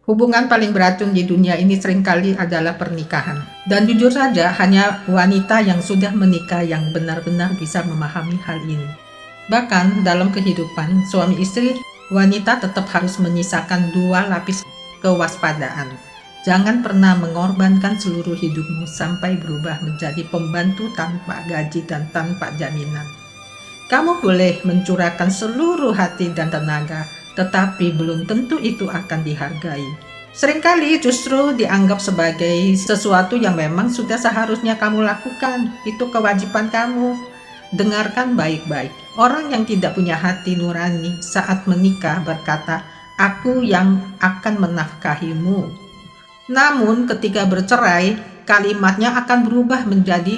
Hubungan paling beracun di dunia ini seringkali adalah pernikahan. Dan jujur saja, hanya wanita yang sudah menikah yang benar-benar bisa memahami hal ini. Bahkan dalam kehidupan suami istri, wanita tetap harus menyisakan dua lapis kewaspadaan. Jangan pernah mengorbankan seluruh hidupmu sampai berubah menjadi pembantu tanpa gaji dan tanpa jaminan. Kamu boleh mencurahkan seluruh hati dan tenaga, tetapi belum tentu itu akan dihargai. Seringkali justru dianggap sebagai sesuatu yang memang sudah seharusnya kamu lakukan. Itu kewajiban kamu. Dengarkan baik-baik. Orang yang tidak punya hati nurani saat menikah berkata, "Aku yang akan menafkahimu." Namun ketika bercerai, kalimatnya akan berubah menjadi,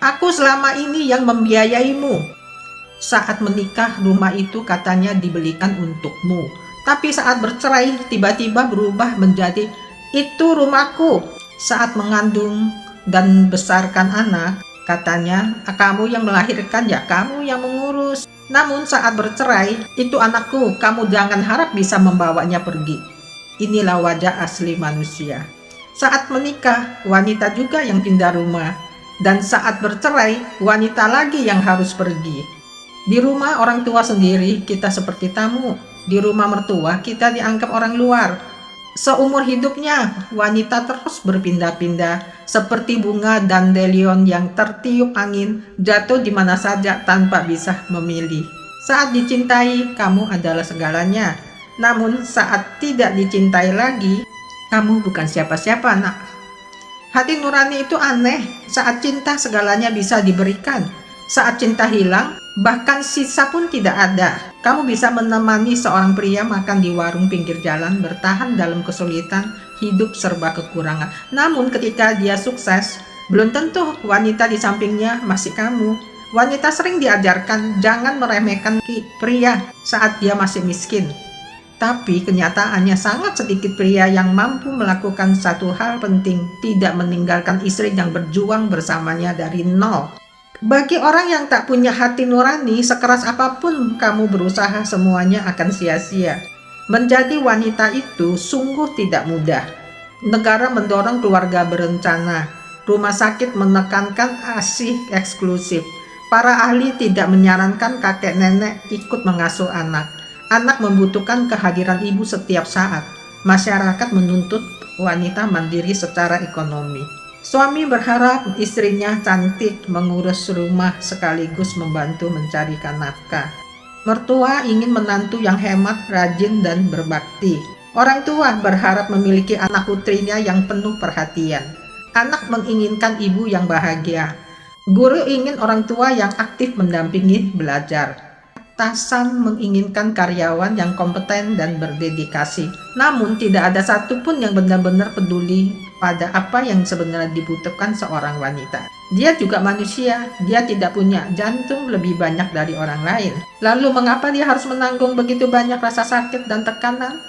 "Aku selama ini yang membiayaimu." Saat menikah, rumah itu katanya dibelikan untukmu. Tapi saat bercerai, tiba-tiba berubah menjadi, "Itu rumahku." Saat mengandung dan besarkan anak, katanya, "Kamu yang melahirkan, ya kamu yang mengurus." Namun saat bercerai, "Itu anakku, kamu jangan harap bisa membawanya pergi." Inilah wajah asli manusia. Saat menikah, wanita juga yang pindah rumah. Dan saat bercerai, wanita lagi yang harus pergi. Di rumah orang tua sendiri, kita seperti tamu. Di rumah mertua, kita dianggap orang luar. Seumur hidupnya, wanita terus berpindah-pindah, seperti bunga dandelion yang tertiup angin, jatuh di mana saja tanpa bisa memilih. Saat dicintai, kamu adalah segalanya. Namun saat tidak dicintai lagi, kamu bukan siapa-siapa, nak. Hati nurani itu aneh. Saat cinta segalanya bisa diberikan. Saat cinta hilang, bahkan sisa pun tidak ada. Kamu bisa menemani seorang pria makan di warung pinggir jalan, bertahan dalam kesulitan, hidup serba kekurangan. Namun ketika dia sukses, belum tentu wanita di sampingnya masih kamu. Wanita sering diajarkan jangan meremehkan pria saat dia masih miskin. Tapi kenyataannya sangat sedikit pria yang mampu melakukan satu hal penting, tidak meninggalkan istri yang berjuang bersamanya dari nol. Bagi orang yang tak punya hati nurani, sekeras apapun kamu berusaha, semuanya akan sia-sia. Menjadi wanita itu sungguh tidak mudah. Negara mendorong keluarga berencana. Rumah sakit menekankan ASI eksklusif. Para ahli tidak menyarankan kakek nenek ikut mengasuh anak. Anak membutuhkan kehadiran ibu setiap saat. Masyarakat menuntut wanita mandiri secara ekonomi. Suami berharap istrinya cantik, mengurus rumah sekaligus membantu mencarikan nafkah. Mertua ingin menantu yang hemat, rajin, dan berbakti. Orang tua berharap memiliki anak putrinya yang penuh perhatian. Anak menginginkan ibu yang bahagia. Guru ingin orang tua yang aktif mendampingi belajar. Atasan menginginkan karyawan yang kompeten dan berdedikasi. Namun tidak ada satupun yang benar-benar peduli pada apa yang sebenarnya dibutuhkan seorang wanita. Dia juga manusia, dia tidak punya jantung lebih banyak dari orang lain. Lalu mengapa dia harus menanggung begitu banyak rasa sakit dan tekanan?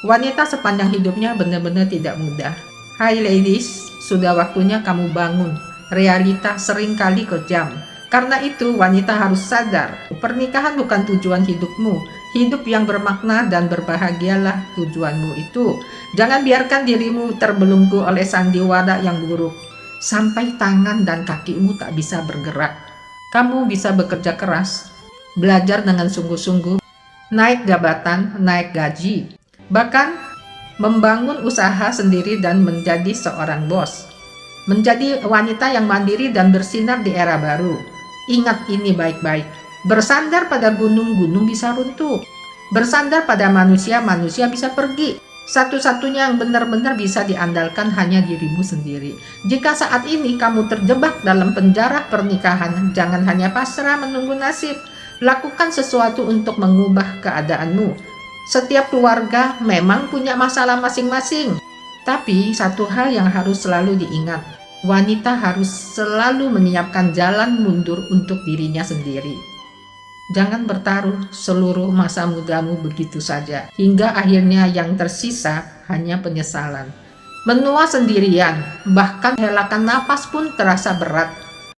Wanita sepanjang hidupnya benar-benar tidak mudah. Hai ladies, sudah waktunya kamu bangun. Realita seringkali kejam. Karena itu wanita harus sadar, pernikahan bukan tujuan hidupmu. Hidup yang bermakna dan berbahagialah tujuanmu itu. Jangan biarkan dirimu terbelenggu oleh sandiwara yang buruk, sampai tangan dan kakimu tak bisa bergerak. Kamu bisa bekerja keras, belajar dengan sungguh-sungguh, naik jabatan, naik gaji, bahkan membangun usaha sendiri dan menjadi seorang bos. Menjadi wanita yang mandiri dan bersinar di era baru. Ingat ini baik-baik. Bersandar pada gunung-gunung bisa runtuh. Bersandar pada manusia bisa pergi. Satu-satunya yang benar-benar bisa diandalkan hanya dirimu sendiri. Jika saat ini kamu terjebak dalam penjara pernikahan, jangan hanya pasrah menunggu nasib. Lakukan sesuatu untuk mengubah keadaanmu. Setiap keluarga memang punya masalah masing-masing. Tapi satu hal yang harus selalu diingat, wanita harus selalu menyiapkan jalan mundur untuk dirinya sendiri. Jangan bertaruh seluruh masa mudamu begitu saja, hingga akhirnya yang tersisa hanya penyesalan. Menua sendirian, bahkan helakan napas pun terasa berat.